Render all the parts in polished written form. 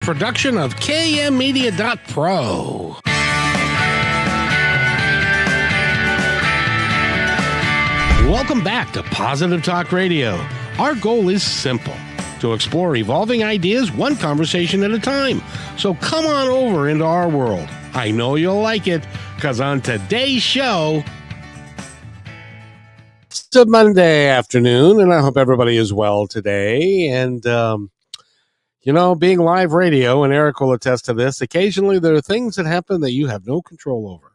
production of KMmedia.pro. Welcome back to Positive Talk Radio. Our goal is simple: to explore evolving ideas one conversation at a time. So come on over into our world. I know you'll like it, because on today's show, it's a Monday afternoon, and I hope everybody is well today. And, being live radio, and Eric will attest to this, occasionally there are things that happen that you have no control over.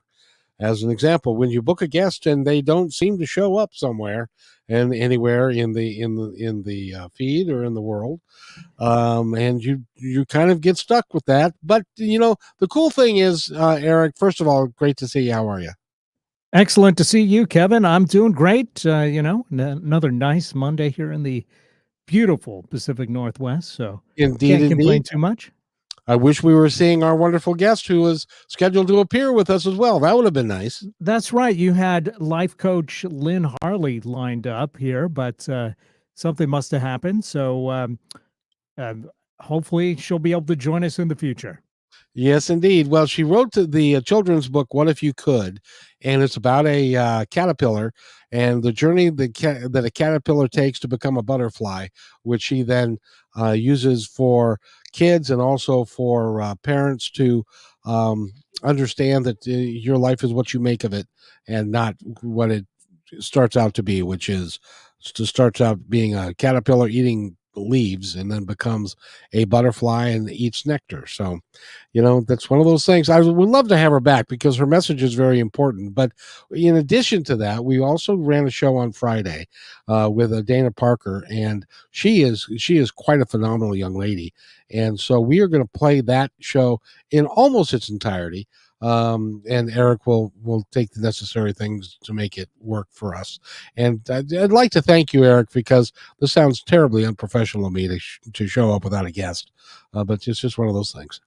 As an example, when you book a guest and they don't seem to show up somewhere and anywhere in the feed or in the world, and you kind of get stuck with that. But the cool thing is, Eric, first of all, great to see you. How are you? Excellent to see you, Kevin. I'm doing great. Another nice Monday here in the beautiful Pacific Northwest. So can't complain too much. I wish we were seeing our wonderful guest who was scheduled to appear with us as well. That would have been nice. That's right. You had life coach Lynn Harley lined up here, but something must have happened. So hopefully she'll be able to join us in the future. Yes, indeed. Well, she wrote the children's book, What If You Could? And it's about a caterpillar and the journey that a caterpillar takes to become a butterfly, which she then uses for kids and also for parents to understand that your life is what you make of it and not what it starts out to be, which is starts out being a caterpillar eating leaves and then becomes a butterfly and eats nectar. So, that's one of those things. I would love to have her back because her message is very important. But in addition to that, we also ran a show on Friday with Dana Parker, and she is quite a phenomenal young lady. And so we are going to play that show in almost its entirety. And Eric will take the necessary things to make it work for us. And I'd like to thank you, Eric, because this sounds terribly unprofessional of me to show up without a guest, but it's just one of those things.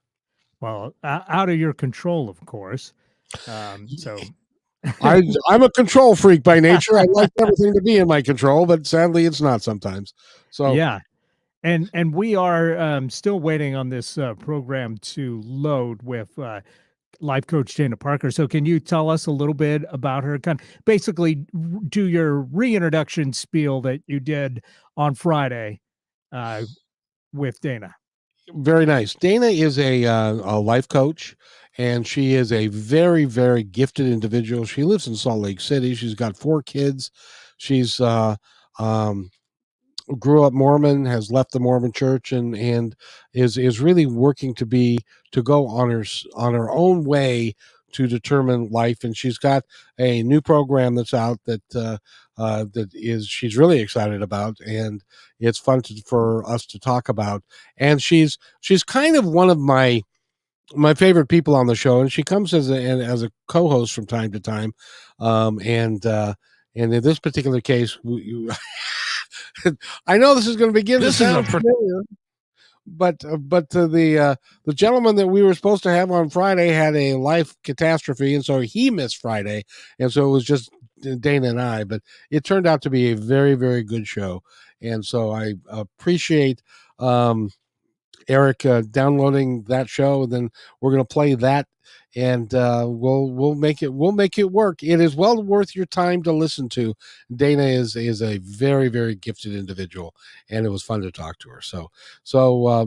Well, out of your control, of course. So I'm a control freak by nature. I like everything to be in my control, but sadly it's not sometimes. So yeah. And we are still waiting on this program to load with life coach Dana Parker. So can you tell us a little bit about her? Basically do your reintroduction spiel that you did on Friday with Dana. Very nice. Dana is a life coach, and she is a very, very gifted individual. She lives in Salt Lake City. She's got 4 kids. She's grew up Mormon, has left the Mormon church, and is really working to go on her own way to determine life. And she's got a new program that's out that she's really excited about, and it's fun for us to talk about. And she's kind of one of my favorite people on the show, and she comes as a co-host from time to time. And in this particular case, I know this is going to begin to sound familiar, but the gentleman that we were supposed to have on Friday had a life catastrophe, and so he missed Friday, and so it was just Dana and I. But it turned out to be a very, very good show, and so I appreciate Eric downloading that show. And then we're going to play that, and we'll make it work. It is well worth your time to listen to. Dana is a very, very gifted individual, and it was fun to talk to her. So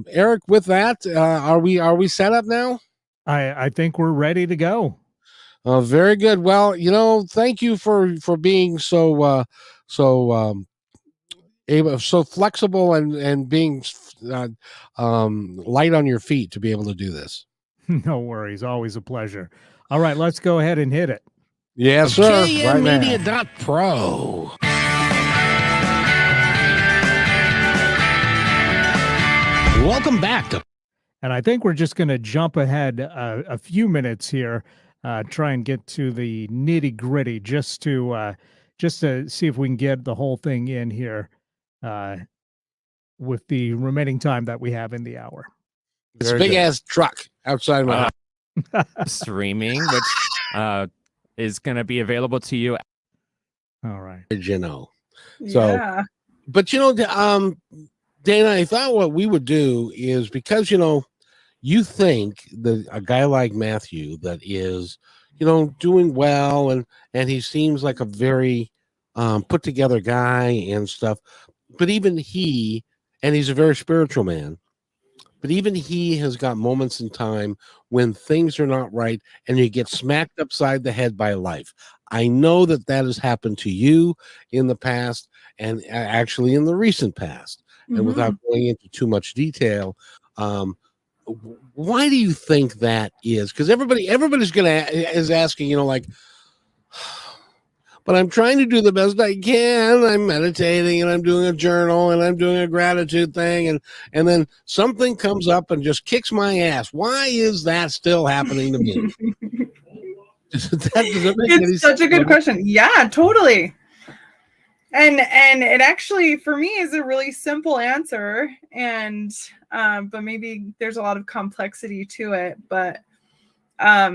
Eric, with that, are we set up now? I think we're ready to go. Very good. Well, thank you for being so flexible and being light on your feet to be able to do this. No worries. Always a pleasure. All right, let's go ahead and hit it. Yes, sir. KMmedia.pro. Welcome back to. And I think we're just going to jump ahead a few minutes here, try and get to the nitty gritty, just to see if we can get the whole thing in here with the remaining time that we have in the hour. It's a big ass truck outside my house. Streaming, which is going to be available to you. All right. So, but Dana, I thought what we would do is, because you think that a guy like Matthew that is, doing well, and he seems like a very put together guy and stuff, but even he, and he's a very spiritual man, but even he has got moments in time when things are not right and you get smacked upside the head by life. I know that that has happened to you in the past, and actually in the recent past. And without going into too much detail, why do you think that is? Because everybody's is asking, like, but I'm trying to do the best I can. I'm meditating and I'm doing a journal and I'm doing a gratitude thing, and then something comes up and just kicks my ass. Why is that still happening to me? Does that make any It's such a good question. Yeah, totally. And it actually, for me, is a really simple answer, and but maybe there's a lot of complexity to it. But I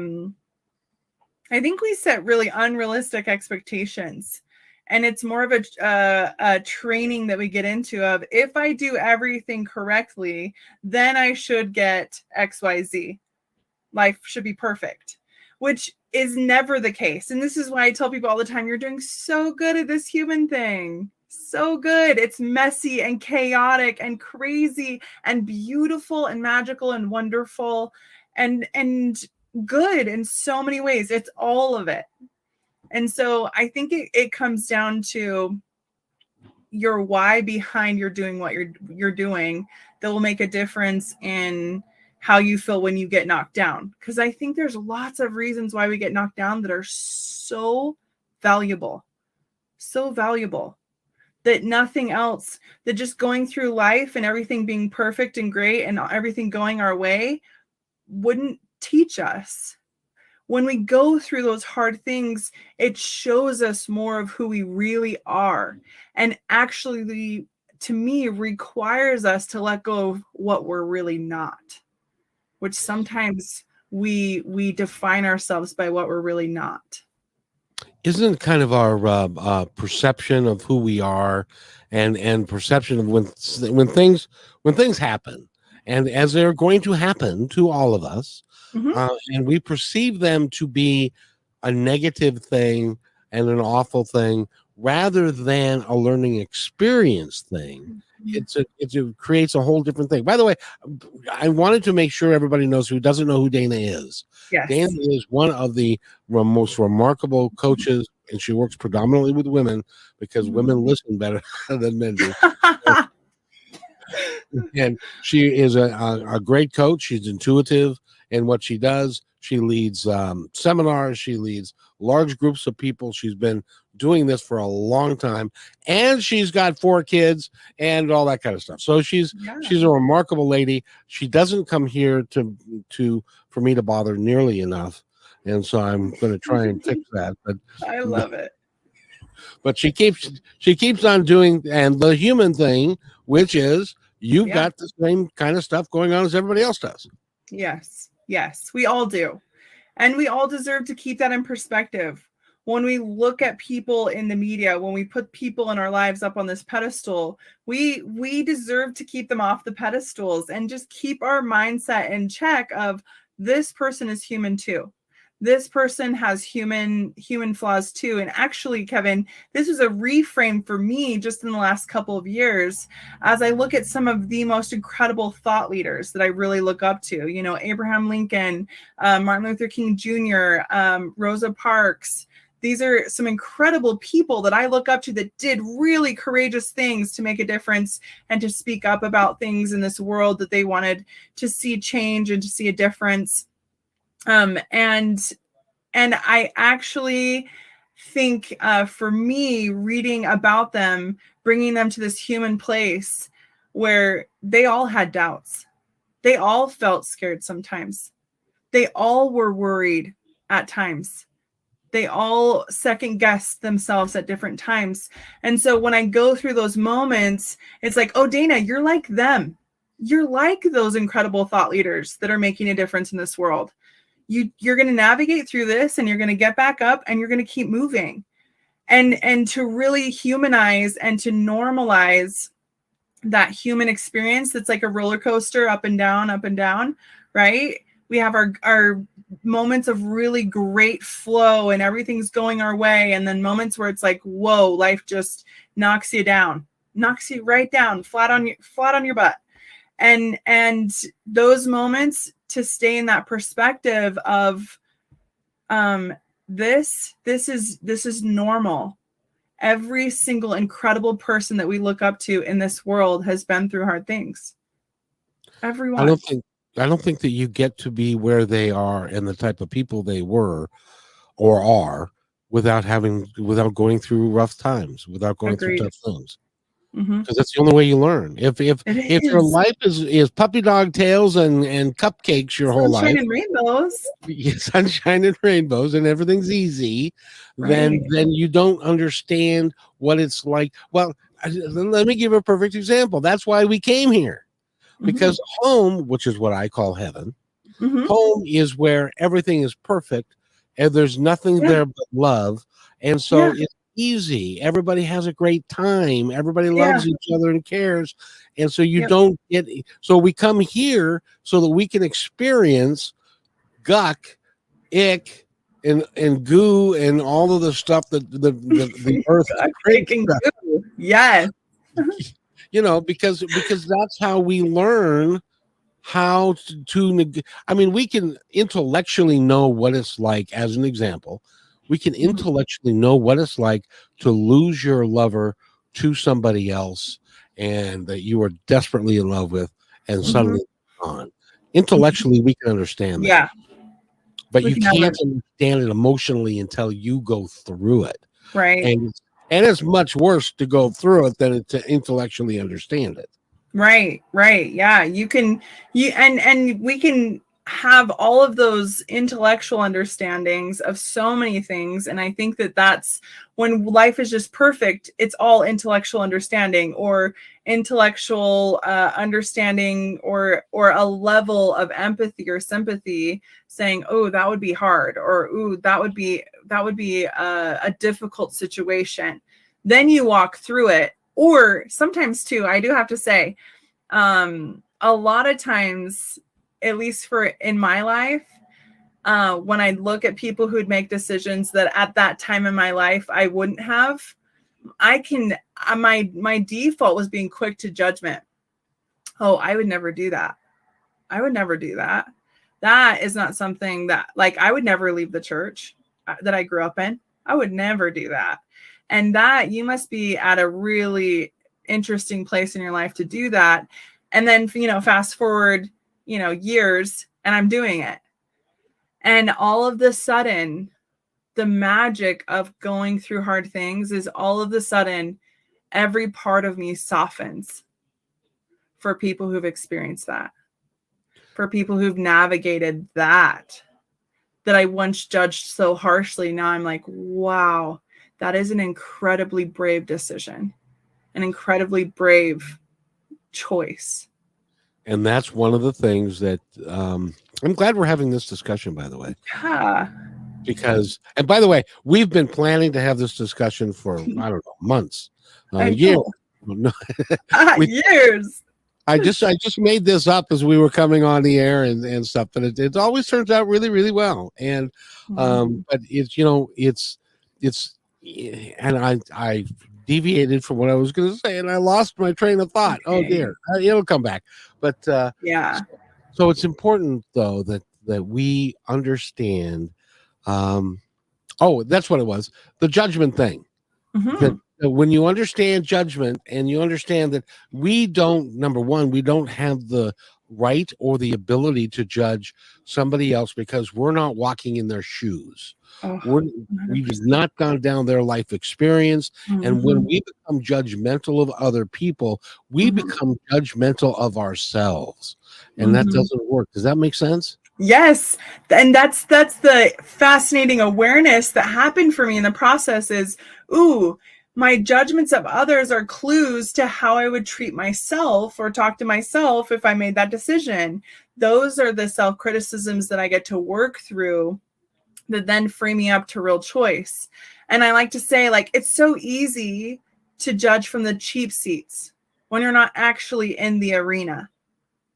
think we set really unrealistic expectations, and it's more of a training that we get into of, if I do everything correctly, then I should get XYZ. Life should be perfect, which is never the case. And this is why I tell people all the time, you're doing so good at this human thing. So good. It's messy and chaotic and crazy and beautiful and magical and wonderful and good in so many ways. It's all of it. And so I think it comes down to your why behind you're doing what you're doing that will make a difference in how you feel when you get knocked down. Because I think there's lots of reasons why we get knocked down that are so valuable that nothing else, that just going through life and everything being perfect and great and everything going our way wouldn't teach us. When we go through those hard things, it shows us more of who we really are, and actually, to me, requires us to let go of what we're really not, which sometimes we define ourselves by what we're really not. Isn't kind of our perception of who we are, and perception of when things happen, and as they're going to happen to all of us, and we perceive them to be a negative thing and an awful thing rather than a learning experience thing. It creates a whole different thing. By the way, I wanted to make sure everybody knows who doesn't know who Dana is. Yes. Dana is one of the most remarkable coaches, and she works predominantly with women because women listen better than men do. And she is a great coach. She's intuitive in what she does. She leads seminars. She leads large groups of people. She's been doing this for a long time, and she's got 4 kids and all that kind of stuff. So she's a remarkable lady. She doesn't come here for me to bother nearly enough, and so I'm going to try and fix that. But I love it. But she keeps on doing and the human thing, which is you've got the same kind of stuff going on as everybody else does. Yes, we all do. And we all deserve to keep that in perspective. When we look at people in the media, when we put people in our lives up on this pedestal, we deserve to keep them off the pedestals and just keep our mindset in check of, this person is human too. This person has human flaws too. And actually, Kevin, this was a reframe for me just in the last couple of years as I look at some of the most incredible thought leaders that I really look up to. You know, Abraham Lincoln, Martin Luther King Jr., Rosa Parks. These are some incredible people that I look up to that did really courageous things to make a difference and to speak up about things in this world that they wanted to see change and to see a difference. And I actually think for me, reading about them, bringing them to this human place where they all had doubts. They all felt scared sometimes. They all were worried at times. They all second guessed themselves at different times. And so when I go through those moments, it's like, oh, Dana, you're like them. You're like those incredible thought leaders that are making a difference in this world. You're going to navigate through this, and you're going to get back up, and you're going to keep moving, and to really humanize and to normalize that human experience that's like a roller coaster, up and down, right? We have our moments of really great flow and everything's going our way. And then moments where it's like, whoa, life just knocks you right down, flat on your butt. And those moments, to stay in that perspective of this is normal. Every single incredible person that we look up to in this world has been through hard things. Everyone. I don't think that you get to be where they are and the type of people they were or are without going through rough times, without going Agreed. through tough things. Mm-hmm. Because that's the only way you learn. If your life is puppy dog tails and cupcakes your whole life, sunshine and rainbows, sunshine and rainbows, and everything's easy, right. then you don't understand what it's like. Well, let me give a perfect example. That's why we came here, because home, which is what I call heaven, home is where everything is perfect and there's nothing there but love, and so it's easy. Everybody has a great time. Everybody loves each other and cares. And so you don't get, so we come here so that we can experience guck, ick, and goo and all of the stuff that the earth making goo. Yes. You know, because that's how we learn how to I mean, we can intellectually know what it's like. As an example, we can intellectually know what it's like to lose your lover to somebody else and that you are desperately in love with, and suddenly on. Intellectually, we can understand that. Yeah. But you can't understand it emotionally until you go through it. Right. And it's much worse to go through it than to intellectually understand it. Right. Yeah. And we can have all of those intellectual understandings of so many things. And I think that that's when life is just perfect. It's all intellectual understanding or intellectual understanding or a level of empathy or sympathy saying, oh, that would be hard, or, ooh, that would be a difficult situation. Then you walk through it. Or sometimes too, I do have to say, a lot of times, at least in my life, when I look at people who'd make decisions that at that time in my life I wouldn't have, my default was being quick to judgment. Oh, I would never do that. I would never do that. That is not something that, like, I would never leave the church that I grew up in. I would never do that. And that you must be at a really interesting place in your life to do that. And then, fast forward, years, and I'm doing it. And all of the sudden, the magic of going through hard things is all of the sudden, every part of me softens for people who've experienced that, for people who've navigated that I once judged so harshly. Now I'm like, wow, that is an incredibly brave decision, an incredibly brave choice. And that's one of the things that I'm glad we're having this discussion, by the way. Yeah. Because, and by the way, we've been planning to have this discussion for, I don't know, months, years. Years. I just made this up as we were coming on the air and stuff, but it always turns out really, really well. And, but it's, and I deviated from what I was going to say, and I lost my train of thought. Okay. Oh dear, it'll come back. But yeah. So it's important though that we understand. That's what it was. The judgment thing. That when you understand judgment and you understand that we don't have the right or the ability to judge somebody else because we're not walking in their shoes. We've not gone down their life experience. And when we become judgmental of other people, we become judgmental of ourselves. And that doesn't work. Does that make sense? Yes. And that's the fascinating awareness that happened for me in the process is, my judgments of others are clues to how I would treat myself or talk to myself if I made that decision. Those are the self-criticisms that I get to work through that then free me up to real choice. And I like to say, like, it's so easy to judge from the cheap seats when you're not actually in the arena.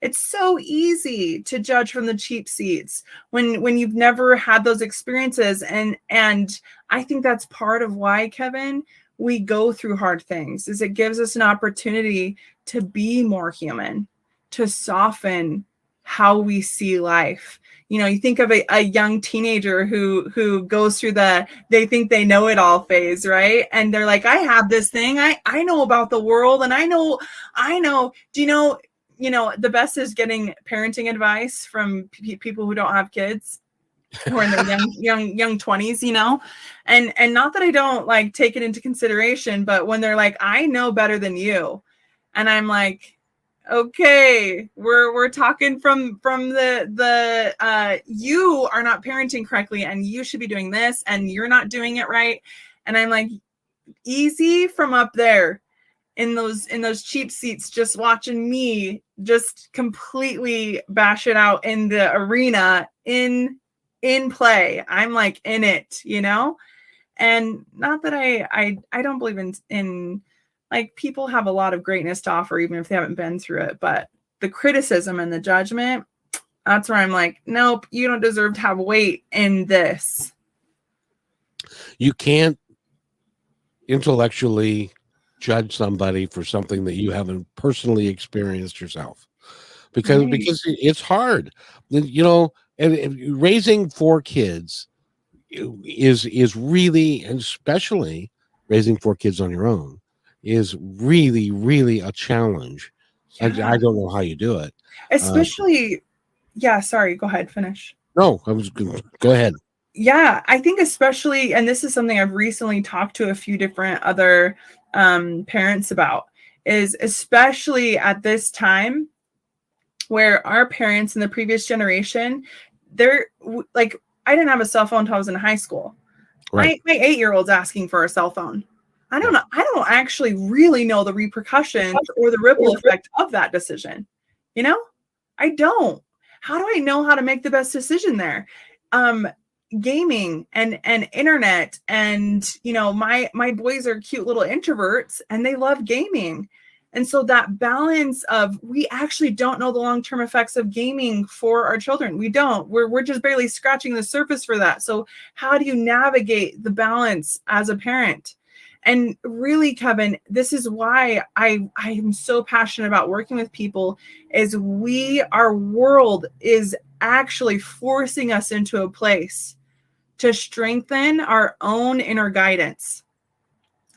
It's so easy to judge from the cheap seats when you've never had those experiences. And I think that's part of why, Kevin, we go through hard things, is it gives us an opportunity to be more human, to soften how we see life. You know, you think of a young teenager who goes through they think they know it all phase, right? And they're like, I have this thing. I know about the world, and I know. Do you know, the best is getting parenting advice from people who don't have kids, who are in their young 20s, you know, and not that I don't like take it into consideration, but when they're like, I know better than you, and I'm like, okay, we're talking from the you are not parenting correctly, and you should be doing this, and you're not doing it right, and I'm like, easy from up there in those cheap seats, just watching me just completely bash it out in the arena in play. I'm like in it, you know? And not that I don't believe in like, people have a lot of greatness to offer, even if they haven't been through it, but the criticism and the judgment, that's where I'm like, nope, you don't deserve to have weight in this. You can't intellectually judge somebody for something that you haven't personally experienced yourself, because it's hard, you know. And raising 4 kids is really, and especially raising 4 kids on your own, is really a challenge. Yeah. I don't know how you do it, especially sorry, go ahead, finish. No, I was good. Go ahead. Yeah, I think especially, and this is something I've recently talked to a few different other parents about, is especially at this time where our parents in the previous generation, they're like, I didn't have a cell phone until I was in high school. Right. My 8-year-old's asking for a cell phone. I don't know. I don't actually really know the repercussions or the ripple effect of that decision. You know, I don't. How do I know how to make the best decision there? Gaming and internet, and you know, my boys are cute little introverts and they love gaming. And so that balance of, we actually don't know the long-term effects of gaming for our children. We don't. We're just barely scratching the surface for that. So how do you navigate the balance as a parent? And really, Kevin, this is why I am so passionate about working with people, is our world is actually forcing us into a place to strengthen our own inner guidance,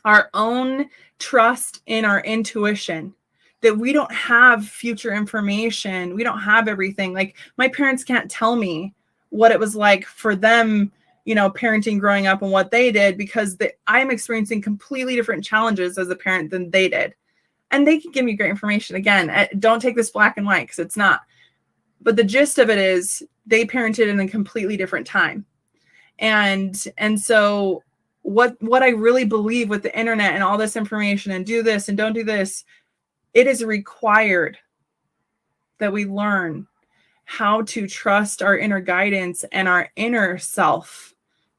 our own trust in our intuition, that we don't have future information. We don't have everything. Like, my parents can't tell me what it was like for them, you know, parenting growing up and what they did, because I'm experiencing completely different challenges as a parent than they did. And they can give me great information. Again, don't take this black and white, because it's not. But the gist of it is, they parented in a completely different time. And so what I really believe with the internet and all this information, and do this and don't do this, it is required that we learn how to trust our inner guidance and our inner self,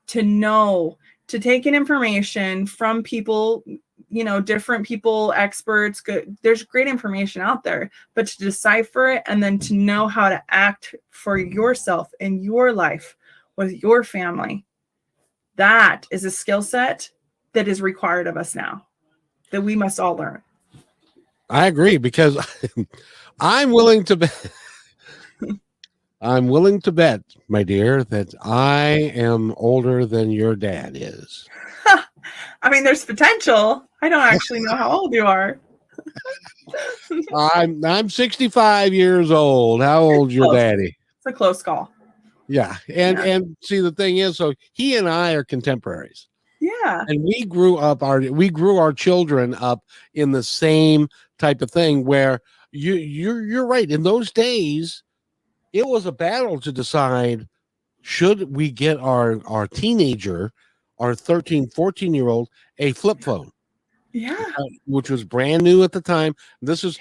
to know, to take in information from people, you know, different people, experts. There's great information out there, but to decipher it, and then to know how to act for yourself in your life with your family. That is a skill set that is required of us now, that we must all learn. I agree, because I'm willing to bet, my dear, that I am older than your dad is. I mean, there's potential. I don't actually know how old you are. I'm 65 years old. How old's your daddy? It's a close call. Yeah. And see, the thing is, so he and I are contemporaries. Yeah. And we grew our children up in the same type of thing, where you're right. In those days, it was a battle to decide, should we get our teenager, our 13, 14-year-old, a flip phone? Yeah. Which was brand new at the time. This is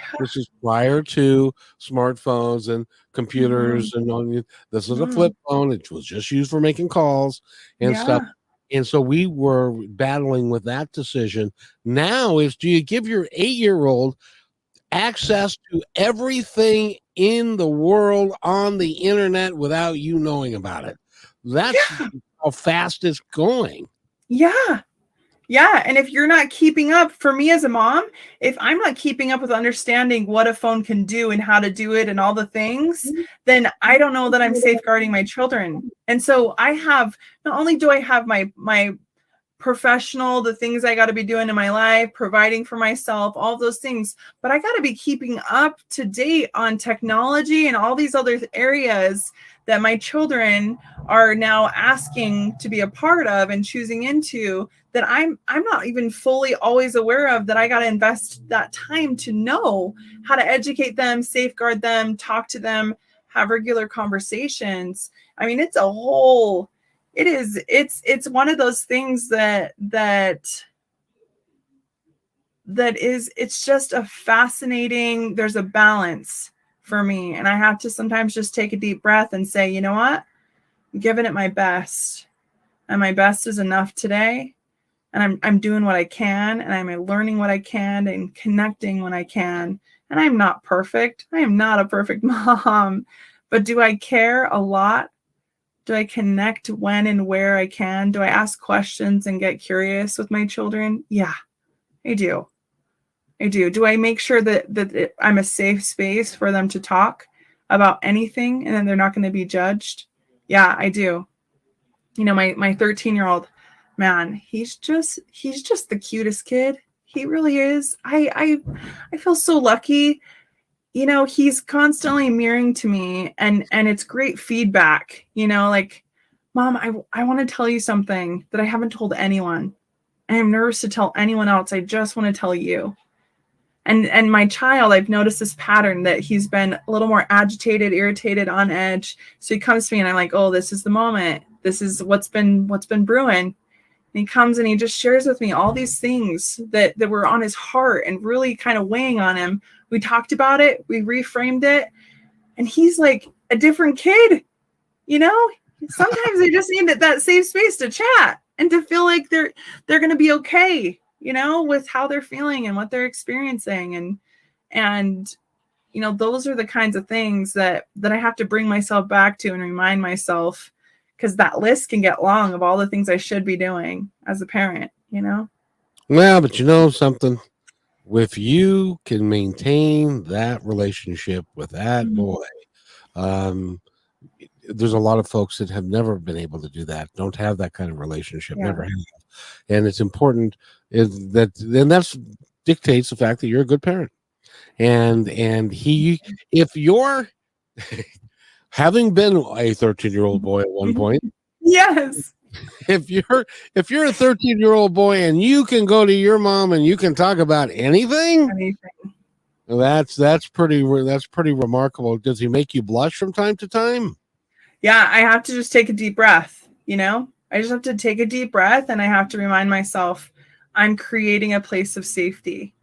prior to smartphones and computers, and all. This is a flip phone. It was just used for making calls and stuff. And so we were battling with that decision. Now is, do you give your 8-year-old access to everything in the world on the internet without you knowing about it. That's how fast it's going. Yeah. Yeah. And if you're not keeping up, for me as a mom, if I'm not keeping up with understanding what a phone can do and how to do it and all the things, then I don't know that I'm safeguarding my children. And so I have, not only do I have my professional, the things I got to be doing in my life, providing for myself, all those things, but I got to be keeping up to date on technology and all these other areas that my children are now asking to be a part of and choosing into, that I'm not even fully always aware of, that I got to invest that time to know how to educate them, safeguard them, talk to them, have regular conversations. I mean, it's one of those things it's just a fascinating, there's a balance for me. And I have to sometimes just take a deep breath and say, you know what? I'm giving it my best. And my best is enough today. And I'm doing what I can, and I'm learning what I can and connecting when I can. And I'm not perfect. I am not a perfect mom. But do I care a lot? Do I connect when and where I can? Do I ask questions and get curious with my children? Yeah, I do. I do. Do I make sure that I'm a safe space for them to talk about anything and then they're not going to be judged? Yeah, I do. You know, my 13-year-old, man, he's just the cutest kid. He really is. I feel so lucky. You know, he's constantly mirroring to me, and it's great feedback, you know, like, Mom, I want to tell you something that I haven't told anyone. I am nervous to tell anyone else. I just want to tell you. And my child, I've noticed this pattern that he's been a little more agitated, irritated, on edge. So he comes to me and I'm like, oh, this is the moment. This is what's been brewing. And he comes and he just shares with me all these things that were on his heart and really kind of weighing on him. We talked about it. We reframed it. And he's like a different kid. You know, sometimes they just need that safe space to chat and to feel like they're going to be okay, you know, with how they're feeling and what they're experiencing. And, you know, those are the kinds of things that I have to bring myself back to and remind myself, because that list can get long of all the things I should be doing as a parent, you know? Well, but you know something? If you can maintain that relationship with that boy, there's a lot of folks that have never been able to do that, don't have that kind of relationship, never have. And it's important that's dictates the fact that you're a good parent. And if you're having been a 13-year-old boy at one point, yes, if you're a 13-year-old boy and you can go to your mom and you can talk about anything. That's pretty remarkable. Does he make you blush from time to time? Yeah, I have to just take a deep breath, you know? I just have to take a deep breath, and I have to remind myself I'm creating a place of safety.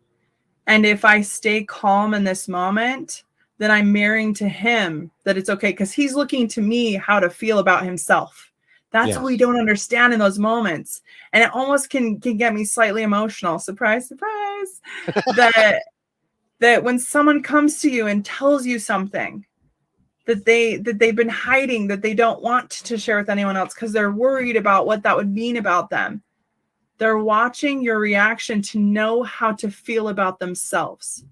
And if I stay calm in this moment, then I'm mirroring to him that it's okay, because he's looking to me how to feel about himself. That's what we don't understand in those moments. And it almost can get me slightly emotional. Surprise, surprise. that when someone comes to you and tells you something that they've been hiding, that they don't want to share with anyone else because they're worried about what that would mean about them. They're watching your reaction to know how to feel about themselves.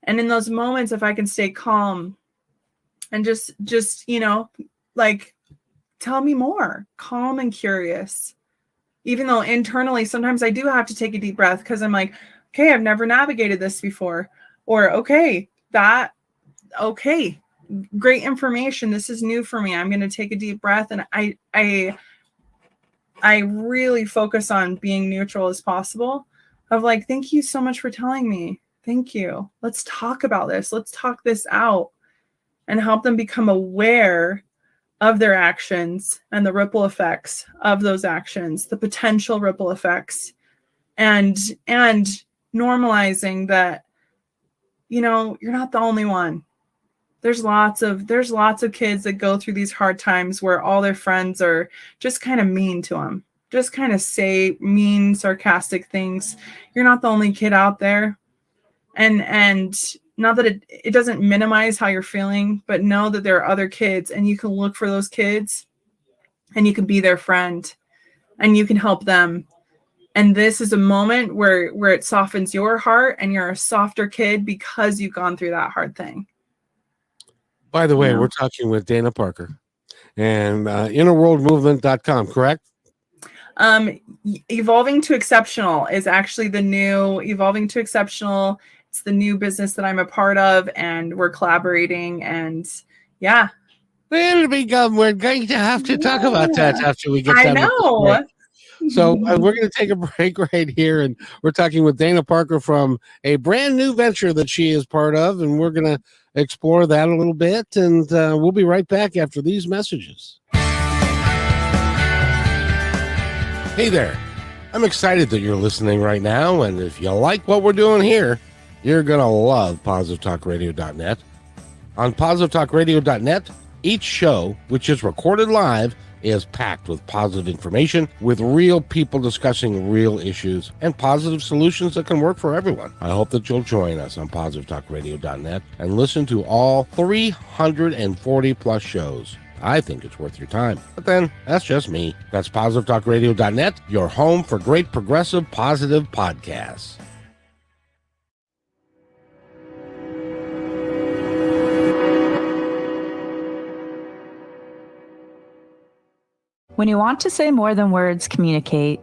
And in those moments, if I can stay calm and just, you know, like, tell me more, calm and curious, even though internally, sometimes I do have to take a deep breath because I'm like, okay, I've never navigated this before, or okay, great information. This is new for me. I'm going to take a deep breath. And I really focus on being neutral as possible, of like, thank you so much for telling me. Thank you. Let's talk about this. Let's talk this out and help them become aware of their actions and the ripple effects of those actions, the potential ripple effects, and normalizing that, you know, you're not the only one. There's lots of kids that go through these hard times where all their friends are just kind of mean to them, just kind of say mean, sarcastic things. You're not the only kid out there. And not that it doesn't minimize how you're feeling, but know that there are other kids, and you can look for those kids, and you can be their friend, and you can help them. And this is a moment where it softens your heart, and you're a softer kid because you've gone through that hard thing. By the way, we're talking with Dana Parker and innerworldmovement.com, correct? Evolving to Exceptional is actually the new Evolving to Exceptional. It's the new business that I'm a part of, and we're collaborating. And yeah, we're going to have to talk about that after we get done. I know. So we're going to take a break right here, and we're talking with Dana Parker from a brand new venture that she is part of, and we're going to explore that a little bit, and we'll be right back after these messages. Hey there. I'm excited that you're listening right now, and if you like what we're doing here, you're going to love positivetalkradio.net. On positivetalkradio.net, each show, which is recorded live, is packed with positive information, with real people discussing real issues and positive solutions that can work for everyone. I hope that you'll join us on positivetalkradio.net and listen to all 340 plus shows. I think it's worth your time. But then, that's just me. That's positivetalkradio.net, your home for great progressive, positive podcasts. When you want to say more than words communicate,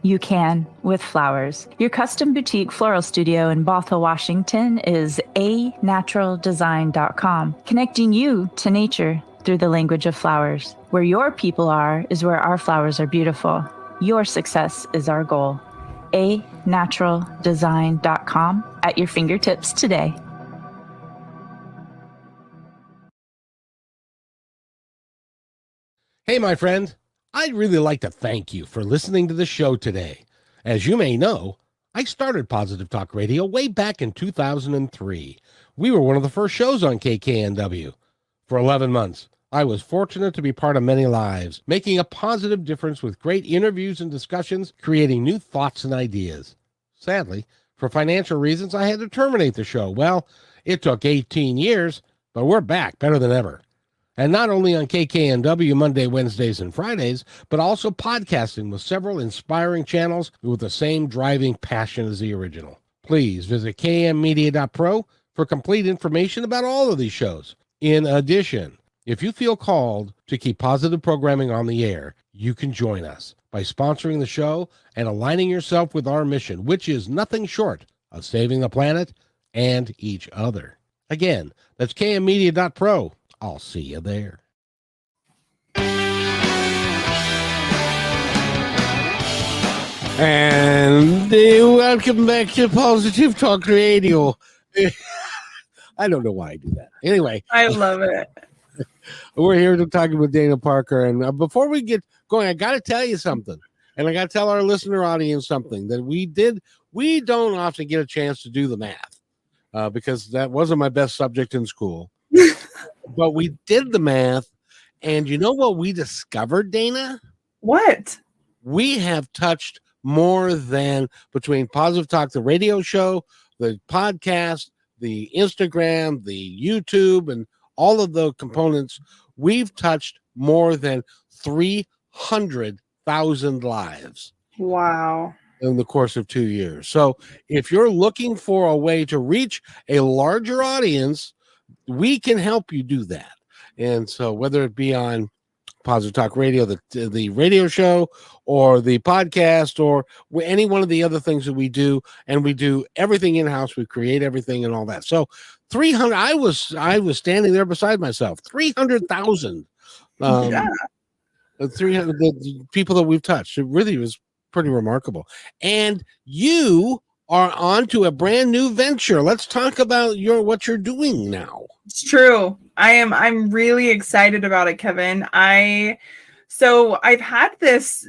you can with flowers. Your custom boutique floral studio in Bothell, Washington is anaturaldesign.com, connecting you to nature through the language of flowers. Where your people are is where our flowers are beautiful. Your success is our goal. anaturaldesign.com at your fingertips today. Hey, my friend. I'd really like to thank you for listening to the show today. As you may know, I started Positive Talk Radio way back in 2003. We were one of the first shows on KKNW. For 11 months, I was fortunate to be part of many lives, making a positive difference with great interviews and discussions, creating new thoughts and ideas. Sadly, for financial reasons, I had to terminate the show. Well, it took 18 years, but we're back better than ever. And not only on KKNW Monday, Wednesdays, and Fridays, but also podcasting with several inspiring channels with the same driving passion as the original. Please visit kmmedia.pro for complete information about all of these shows. In addition, if you feel called to keep positive programming on the air, you can join us by sponsoring the show and aligning yourself with our mission, which is nothing short of saving the planet and each other. Again, that's kmmedia.pro. I'll see you there. And welcome back to Positive Talk Radio. I don't know why I do that. Anyway. I love it. We're here to talk with Dana Parker. And before we get going, I got to tell you something. And I got to tell our listener audience something that we don't often get a chance to do the math because that wasn't my best subject in school. But we did the math, and you know what we discovered, Dana? What? We have touched more than between Positive Talk, the radio show, the podcast, the Instagram, the YouTube, and all of the components. We've touched more than 300,000 lives. Wow. In the course of 2 years. So if you're looking for a way to reach a larger audience, we can help you do that. And so whether it be on Positive Talk Radio, the radio show, or the podcast, or any one of the other things that we do, and we do everything in-house, we create everything and all that. So 300, I was standing there beside myself, 300,000 300 the people that we've touched. It really was pretty remarkable. And you are on to a brand new venture. Let's talk about what you're doing now. It's true. I'm really excited about it, Kevin. So I've had this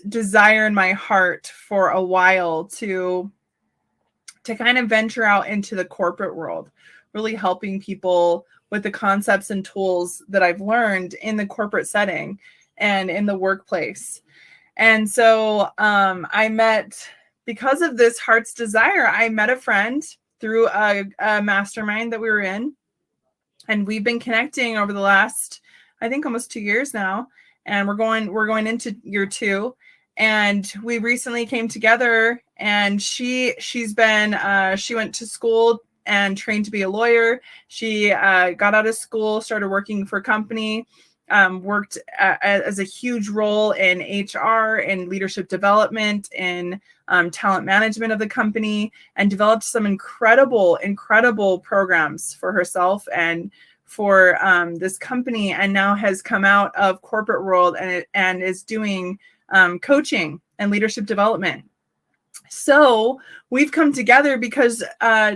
desire in my heart for a while to kind of venture out into the corporate world, really helping people with the concepts and tools that I've learned in the corporate setting and in the workplace. And so because of this heart's desire, I met a friend through a mastermind that we were in. And we've been connecting over the last, I think, almost 2 years now. And we're going into year 2. And we recently came together, and she went to school and trained to be a lawyer. She got out of school, started working for a company, worked as a huge role in HR and leadership development and talent management of the company, and developed some incredible programs for herself and for this company, and now has come out of corporate world and is doing coaching and leadership development. So we've come together because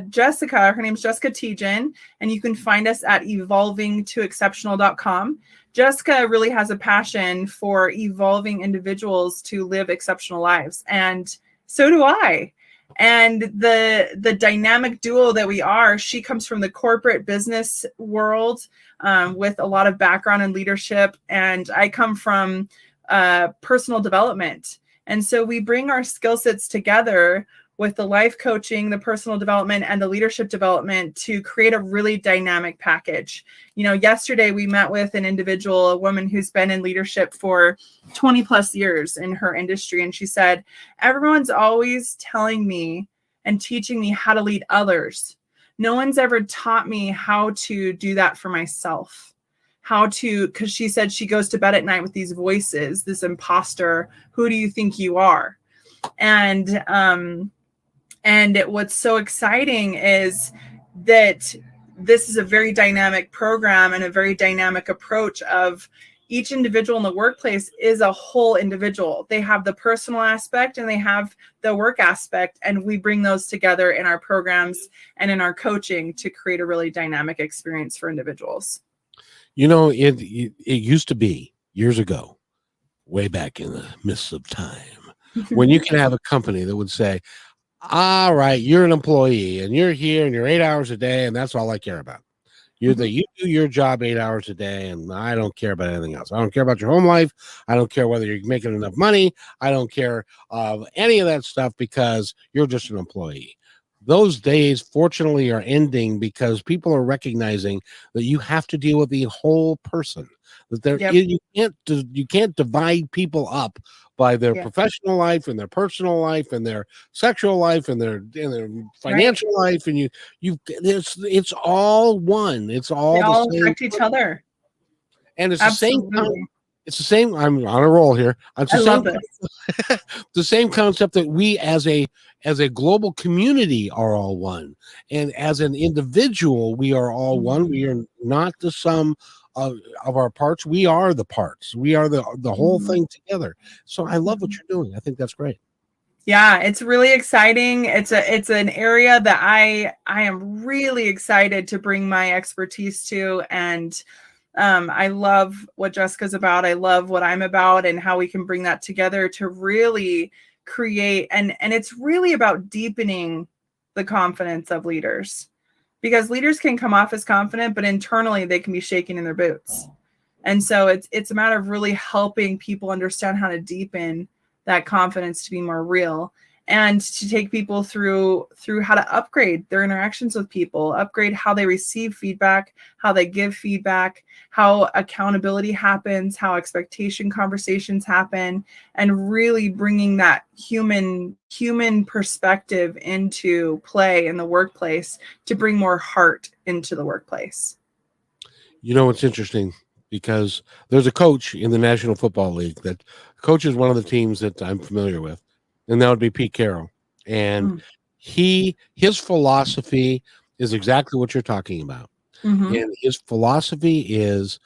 Jessica, her name's Jessica Tejan, and you can find us at evolvingtoexceptional.com. Jessica really has a passion for evolving individuals to live exceptional lives, and so do I. And the dynamic duo that we are, she comes from the corporate business world with a lot of background in leadership, and I come from personal development. And so we bring our skill sets together with the life coaching, the personal development, and the leadership development to create a really dynamic package. You know, yesterday we met with an individual, a woman who's been in leadership for 20 plus years in her industry. And she said, everyone's always telling me and teaching me how to lead others. No one's ever taught me how to do that for myself. Because she said she goes to bed at night with these voices, this imposter, who do you think you are? And what's so exciting is that this is a very dynamic program and a very dynamic approach of each individual in the workplace is a whole individual. They have the personal aspect and they have the work aspect, and we bring those together in our programs and in our coaching to create a really dynamic experience for individuals. You know, it used to be years ago, way back in the mists of time, when you can have a company that would say, all right, you're an employee and you're here and you're 8 hours a day, and that's all I care about. You do your job 8 hours a day, and I don't care about anything else. I don't care about your home life. I don't care whether you're making enough money. I don't care of any of that stuff, because you're just an employee. Those days, fortunately, are ending because people are recognizing that you have to deal with the whole person. That you can't divide people up by their professional life and their personal life and their sexual life and their financial life, and it's all one. It's all they all the same affect each other, and it's Absolutely. the same. It's the same. I'm on a roll here. It's the I love this. the same concept that we as a global community are all one, and as an individual we are all one. We are not the sum of our parts. We are the parts. We are the whole thing together. So I love what you're doing. I think that's great. Yeah, it's really exciting. It's an area that I am really excited to bring my expertise to, and I love what Jessica's about. I love what I'm about, and how we can bring that together to really create. And it's really about deepening the confidence of leaders, because leaders can come off as confident, but internally they can be shaking in their boots. And so it's a matter of really helping people understand how to deepen that confidence to be more real, and to take people through how to upgrade their interactions with people, upgrade how they receive feedback, how they give feedback, how accountability happens, how expectation conversations happen, and really bringing that human perspective into play in the workplace to bring more heart into the workplace. You know, it's interesting, because there's a coach in the National Football League that coaches one of the teams that I'm familiar with, and that would be Pete Carroll. And his philosophy is exactly what you're talking about. And his philosophy is,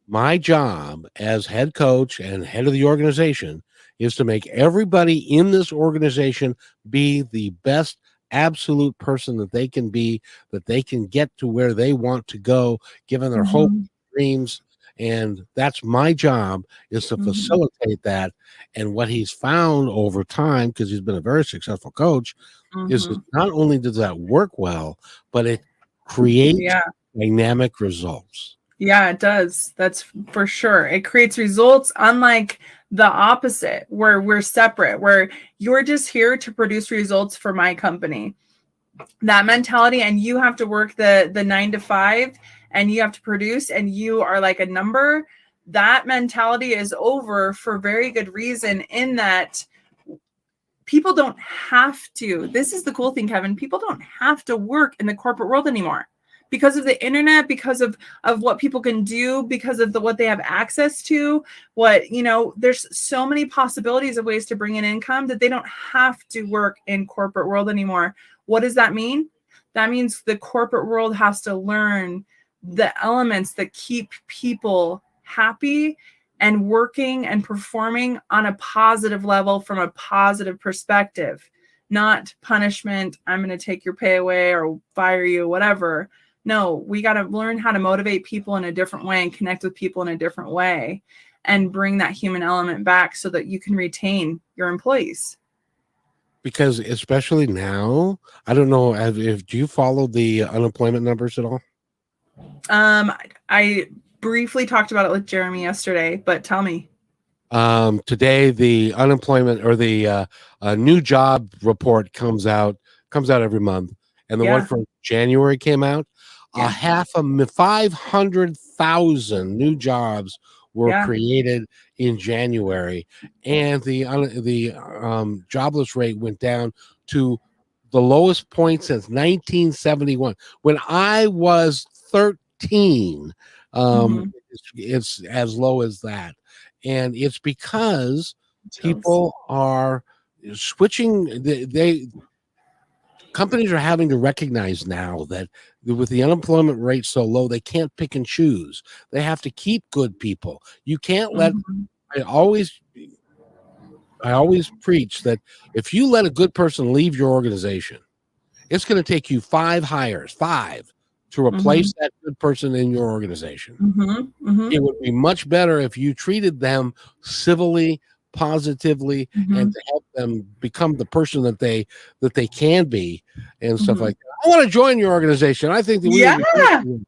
my job as head coach and head of the organization is to make everybody in this organization be the best absolute person that they can be, that they can get to where they want to go, given their hope, dreams. And that's my job, is to facilitate that. And what he's found over time, because he's been a very successful coach, is that not only does that work well, but it creates dynamic results. Yeah, it does. That's for sure. It creates results, unlike the opposite, where we're separate, where you're just here to produce results for my company. that mentality, and you have to work the 9 to 5 and you have to produce and you are like a number, that mentality is over for very good reason, in that people don't have to. This is the cool thing, Kevin. People don't have to work in the corporate world anymore because of the internet, because of what people can do, because of what they have access to. There's so many possibilities of ways to bring in income that they don't have to work in corporate world anymore. What does that mean? That means the corporate world has to learn the elements that keep people happy and working and performing on a positive level from a positive perspective, not punishment. I'm going to take your pay away or fire you, whatever. No, we got to learn how to motivate people in a different way and connect with people in a different way and bring that human element back so that you can retain your employees. Because especially now, I don't know if do you follow the unemployment numbers at all? I briefly talked about it with Jeremy yesterday, but tell me. Today the unemployment or the new job report comes out every month, and the one from January came out. 500,000 new jobs were created in January, and the jobless rate went down to the lowest point since 1971, when I was 13. It's as low as that, and it's because people are switching. Companies are having to recognize now that with the unemployment rate so low, they can't pick and choose. They have to keep good people. You can't let. I always preach that if you let a good person leave your organization, it's going to take you 5 hires to replace that good person in your organization. It would be much better if you treated them civilly, positively, and to help them become the person that they can be and stuff like that. I want to join your organization. I think that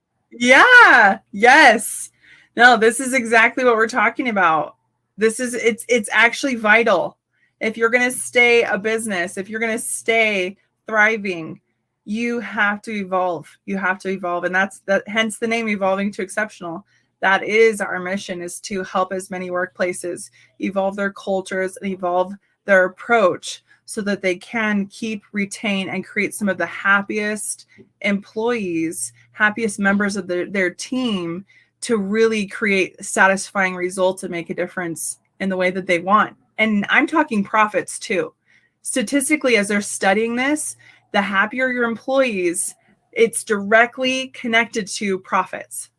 yes. No, this is exactly what we're talking about. It's actually vital. If you're going to stay a business, if you're going to stay thriving, you have to evolve. And hence the name Evolving to Exceptional. That is our mission, is to help as many workplaces evolve their cultures and evolve their approach so that they can keep, retain, and create some of the happiest employees, happiest members of their team, to really create satisfying results and make a difference in the way that they want. And I'm talking profits too. Statistically, as they're studying this, the happier your employees, it's directly connected to profits.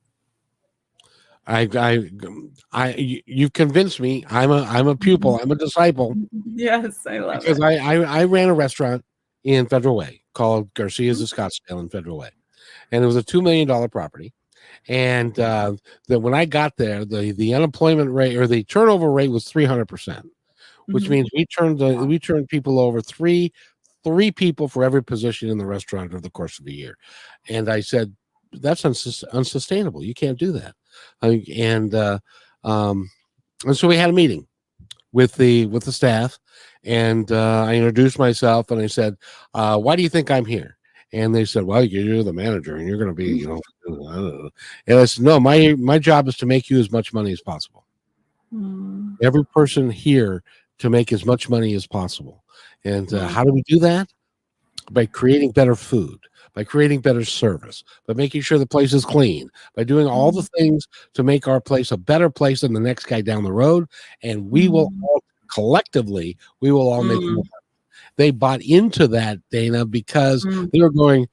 You've convinced me. I'm a pupil. I'm a disciple. Yes, I love it. Because I ran a restaurant in Federal Way called Garcia's of Scottsdale in Federal Way, and it was a $2 million property. And that when I got there, the unemployment rate or the turnover rate was 300%, which means we turned people over three people for every position in the restaurant over the course of the year. And I said, that's unsustainable. You can't do that. And so we had a meeting with the staff, and I introduced myself, and I said, why do you think I'm here? And they said, well, you're the manager and you're going to be, I don't know. And I said, no, my job is to make you as much money as possible. Every person here to make as much money as possible. And how do we do that? By creating better food, by creating better service, by making sure the place is clean, by doing all the things to make our place a better place than the next guy down the road. And we will all collectively, we will all make more money. They bought into that, Dana, because they were going,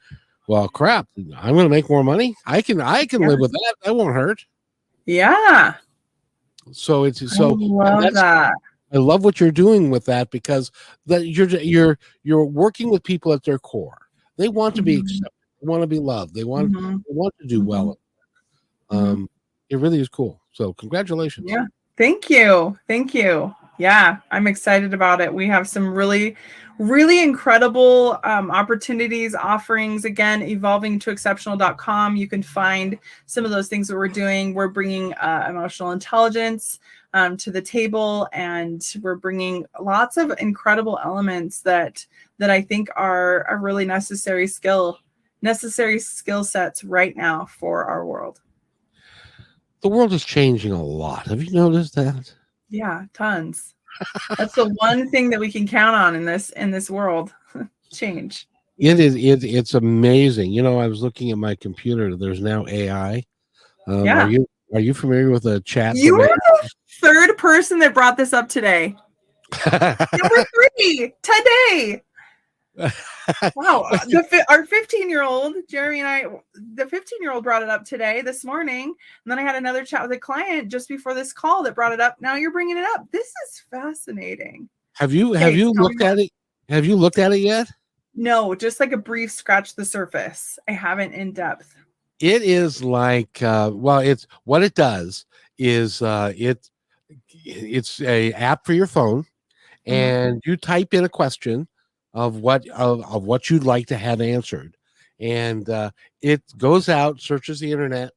well, crap, I'm going to make more money. I can live with that. That won't hurt. Yeah. So I love that. I love what you're doing with that, because that you're working with people at their core. They want to be accepted. They want to be loved. They want to do well. It really is cool. So congratulations. Yeah. Thank you. Yeah, I'm excited about it. We have some really, really incredible opportunities, offerings. Again, evolvingtoexceptional.com. You can find some of those things that we're doing. We're bringing emotional intelligence to the table, and we're bringing lots of incredible elements that I think are a really necessary skill sets right now for our world. The world is changing a lot. Have you noticed that? Yeah, tons. That's the one thing that we can count on in this world. Change. It's amazing. You know, I was looking at my computer. There's now AI. Yeah. Are you familiar with a chat? You were the third person that brought this up today. Number 3 today. Wow. Our 15-year-old, Jeremy and I, the 15-year-old brought it up today, this morning. And then I had another chat with a client just before this call that brought it up. Now you're bringing it up. This is fascinating. Have you looked at it? Have you looked at it yet? No, just like a brief scratch the surface. I haven't in depth. It is like, it's what it does is it's a app for your phone, and you type in a question of what you'd like to have answered, and it goes out, searches the internet,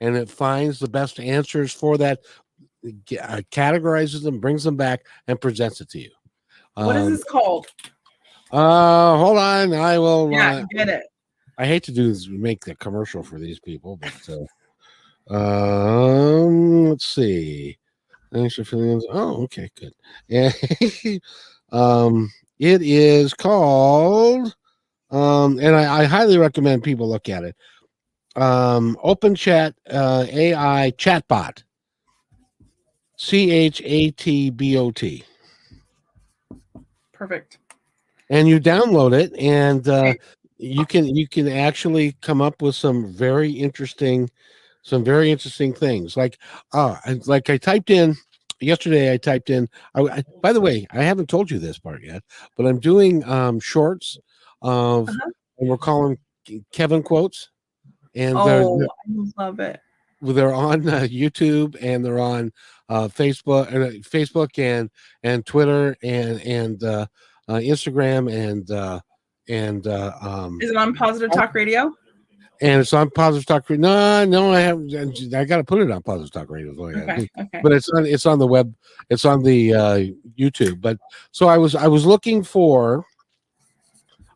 and it finds the best answers for that, categorizes them, brings them back, and presents it to you. What is this called? Hold on, I will. Yeah, get it. I hate to make the commercial for these people, but let's see. Thanks for feeling. Oh, okay, good. Yeah. It is called, and I highly recommend people look at it. Open Chat AI Chatbot. ChatBot. Perfect. And you download it, and you can actually come up with some very interesting things. Like I typed in yesterday. By the way, I haven't told you this part yet, but I'm doing shorts of, and we're calling Kevin quotes, and I love it. they're on YouTube, and they're on Facebook and Twitter and Instagram and is it on Positive Talk Radio? And it's on Positive Talk Radio. No, I haven't. I got to put it on Positive Talk Radio. Okay. But it's on the web. It's on the YouTube. But so I was looking for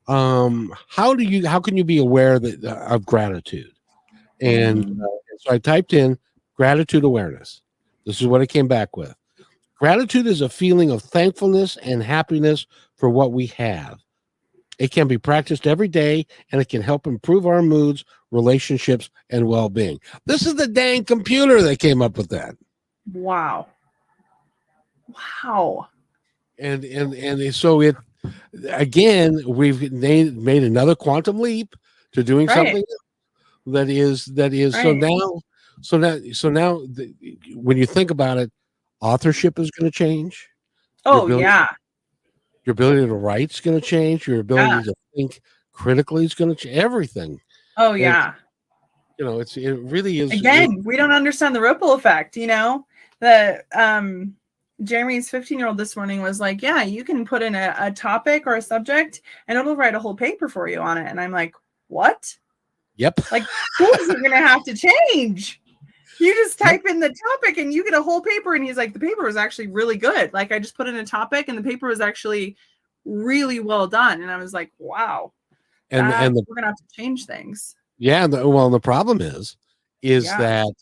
how can you be aware of gratitude? And so I typed in gratitude awareness. This is what it came back with. Gratitude is a feeling of thankfulness and happiness for what we have. It can be practiced every day, and it can help improve our moods, relationships, and well-being. This is the dang computer that came up with that. Wow. And so it, again, we've made another quantum leap to doing something that is right. So now when you think about it, authorship is going to change. Your ability to write is going to change. Your ability to think critically is going to change. Everything. Oh, yeah. And, it really is. Again, we don't understand the ripple effect. Jeremy's 15-year-old this morning was like, yeah, you can put in a topic or a subject, and it'll write a whole paper for you on it. And I'm like, what? Yep. Like, schools are going to have to change. You just type in the topic and you get a whole paper. And he's like, the paper was actually really good. Like, I just put in a topic and the paper was actually really well done. And I was like, wow. And we're going to have to change things. Yeah. The problem is that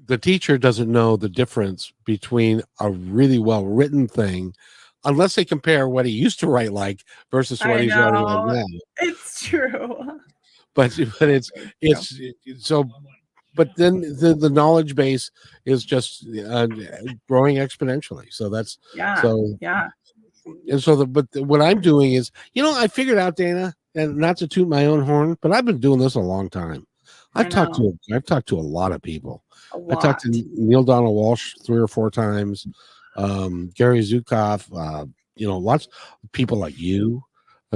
the teacher doesn't know the difference between a really well-written thing, unless they compare what he used to write like versus what he's writing right now. It's true. But it's so. But then the knowledge base is just growing exponentially. So that's And so what I'm doing is, I figured out, Dana, and not to toot my own horn, but I've been doing this a long time. I've talked to a lot of people. I talked to Neil Donald Walsh 3 or 4 times, Gary Zukav, lots of people like you,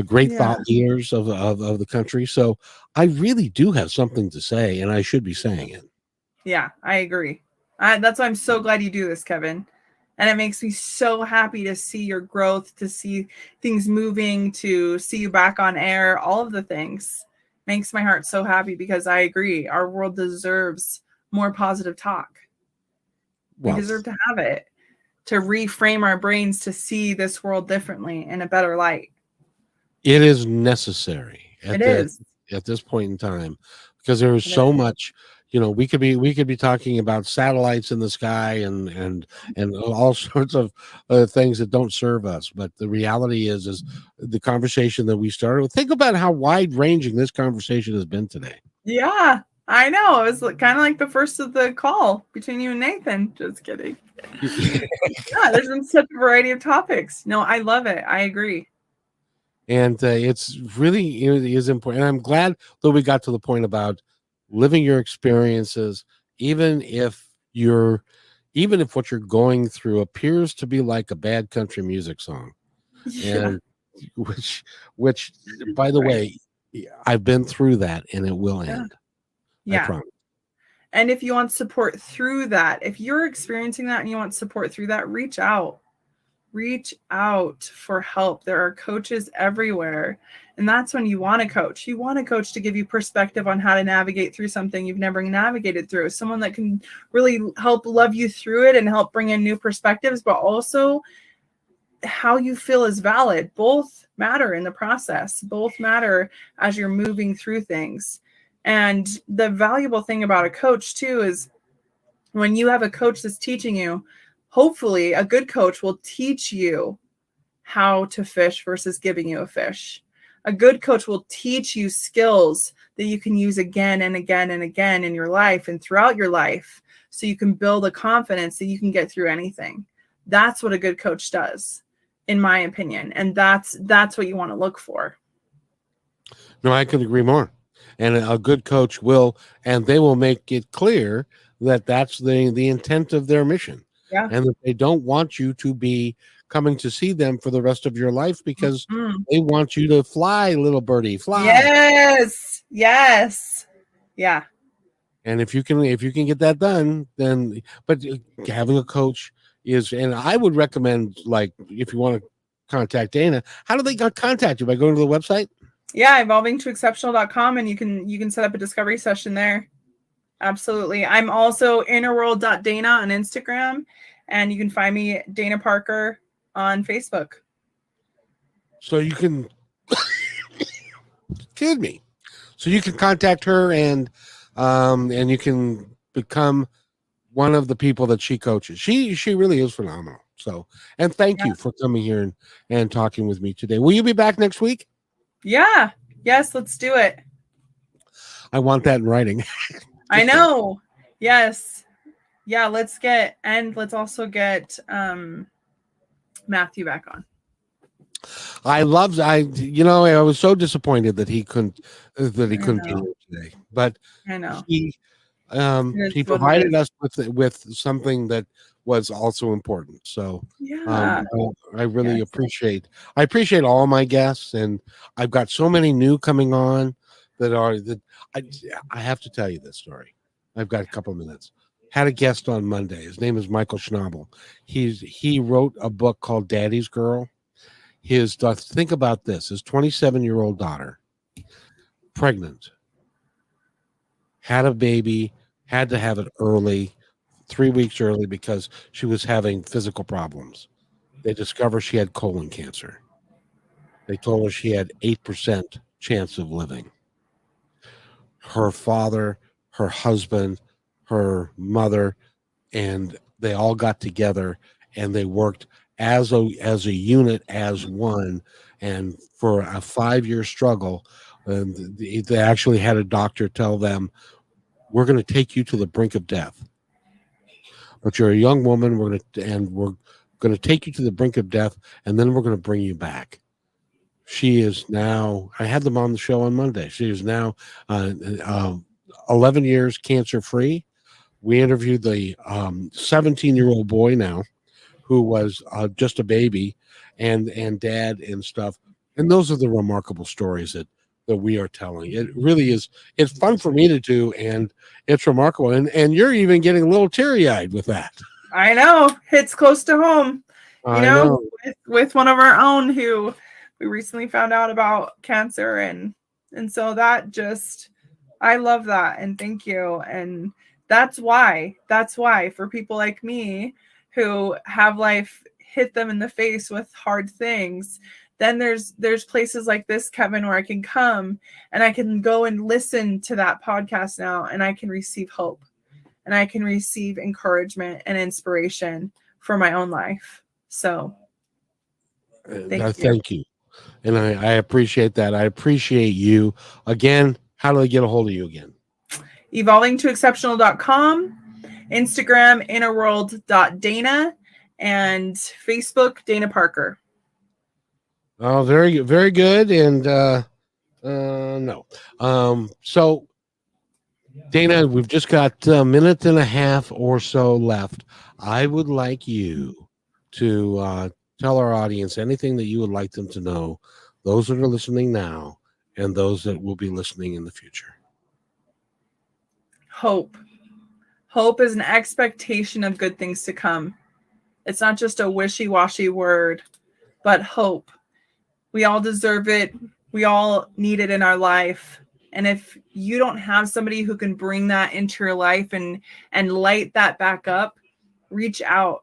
great thought leaders of the country. So I really do have something to say, and I should be saying it. Yeah, I agree. That's why I'm so glad you do this, Kevin. And it makes me so happy to see your growth, to see things moving, to see you back on air. All of the things makes my heart so happy, because I agree. Our world deserves more positive talk. We deserve to have it, to reframe our brains to see this world differently in a better light. It is necessary It is. at this point in time, because there is so much. We could be talking about satellites in the sky and all sorts of things that don't serve us. But the reality is the conversation that we started with. Think about how wide ranging this conversation has been today. Yeah, I know. It was kind of like the first of the call between you and Nathan. Just kidding. Yeah, there's been such a variety of topics. No, I love it. I agree. And it's really, it is important. And I'm glad that we got to the point about living your experiences, even if what you're going through appears to be like a bad country music song. Yeah. And which by the way, I've been through that, and it will end. Yeah. I promise. And if you want support through that, if you're experiencing that and you want support through that, reach out for help. There are coaches everywhere. And that's when you want a coach. You want a coach to give you perspective on how to navigate through something you've never navigated through. Someone that can really help love you through it and help bring in new perspectives, but also how you feel is valid. Both matter in the process. Both matter as you're moving through things. And the valuable thing about a coach too is when you have a coach that's teaching you, hopefully a good coach will teach you how to fish versus giving you a fish. A good coach will teach you skills that you can use again and again and again in your life and throughout your life, so you can build a confidence that you can get through anything. That's what a good coach does, in my opinion. And that's what you want to look for. No, I could agree more. And a good coach will, and they will make it clear that that's the intent of their mission. Yeah. And that they don't want you to be coming to see them for the rest of your life, because they want you to fly, little birdie, fly. Yes. Yeah. And if you can get that done, then, but having a coach is, and I would recommend, like, if you want to contact Dana, how do they contact you? By going to the website? Yeah, evolvingtoexceptional.com, and you can set up a discovery session there. Absolutely. I'm also innerworld.dana on Instagram, and you can find me Dana Parker on Facebook. So you can excuse me. So you can contact her, and you can become one of the people that she coaches. She really is phenomenal. So, and thank you for coming here and talking with me today. Will you be back next week? Yeah. Yes, let's do it. I want that in writing. I know. Yes. Yeah, let's also get Matthew back on. I was so disappointed that he couldn't be here today. But I know. He provided us with something that was also important. So I really appreciate all my guests, and I've got so many new coming on that I have to tell you this story. I've got a couple of minutes. Had a guest on Monday. His name is Michael Schnabel. He wrote a book called Daddy's Girl. Think about this. His 27-year-old daughter, pregnant, had a baby, had to have it early, 3 weeks early, because she was having physical problems. They discovered she had colon cancer. They told her she had 8% chance of living. Her father, her husband, her mother, and they all got together, and they worked as a unit, as one, and for a 5-year struggle. And they actually had a doctor tell them, "We're going to take you to the brink of death, but you're a young woman. We're going to take you to the brink of death, and then we're going to bring you back." She is now, I had them on the show on Monday. She is now 11 years cancer free. We interviewed the 17-year-old boy now, who was just a baby, and dad and stuff. And those are the remarkable stories that we are telling. It really is. It's fun for me to do, and it's remarkable. And you're even getting a little teary-eyed with that. I know, hits close to home. I know. With one of our own who we recently found out about cancer, and so that just, I love that, and thank you. And that's why for people like me who have life hit them in the face with hard things, then there's places like this, Kevin, where I can come and I can go and listen to that podcast now, and I can receive hope, and I can receive encouragement and inspiration for my own life. So thank you. And I appreciate that. I appreciate you. Again, how do I get a hold of you again? evolvingtoexceptional.com, Instagram, innerworld.dana, and Facebook, Dana Parker. Oh, very, very good. And no. So Dana, we've just got a minute and a half or so left. I would like you to tell our audience anything that you would like them to know, those that are listening now and those that will be listening in the future. Hope. Hope is an expectation of good things to come. It's not just a wishy-washy word, but hope. We all deserve it. We all need it in our life. And if you don't have somebody who can bring that into your life and light that back up, reach out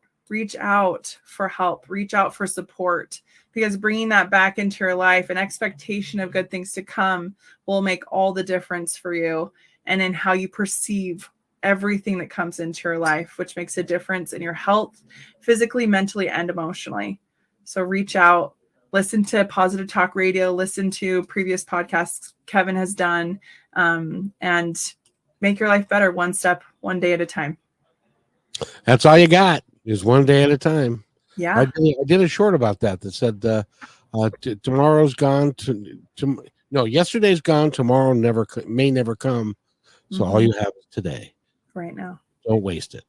for help, reach out for support, because bringing that back into your life, an expectation of good things to come, will make all the difference for you and in how you perceive everything that comes into your life, which makes a difference in your health, physically, mentally, and emotionally. So reach out, listen to Positive Talk Radio, listen to previous podcasts Kevin has done, and make your life better one step, one day at a time. That's all you got, is one day at a time. Yeah. I did a short about that said tomorrow's gone yesterday's gone, tomorrow may never come. So all you have is today. Right now. Don't waste it.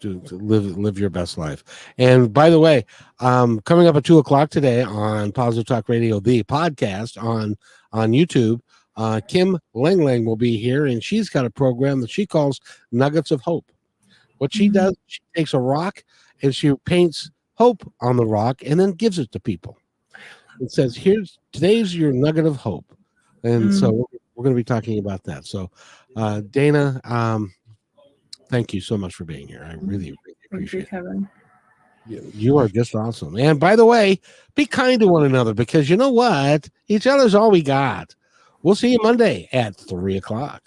To live your best life. And by the way, coming up at 2:00 today on Positive Talk Radio, the podcast on YouTube, Kim Lang will be here, and she's got a program that she calls Nuggets of Hope. What she does, she takes a rock and she paints hope on the rock and then gives it to people. It says, today's your nugget of hope. And so we're going to be talking about that. So Dana, thank you so much for being here. I really, really appreciate it. Kevin. You are just awesome. And by the way, be kind to one another, because you know what? Each other's all we got. We'll see you Monday at 3:00.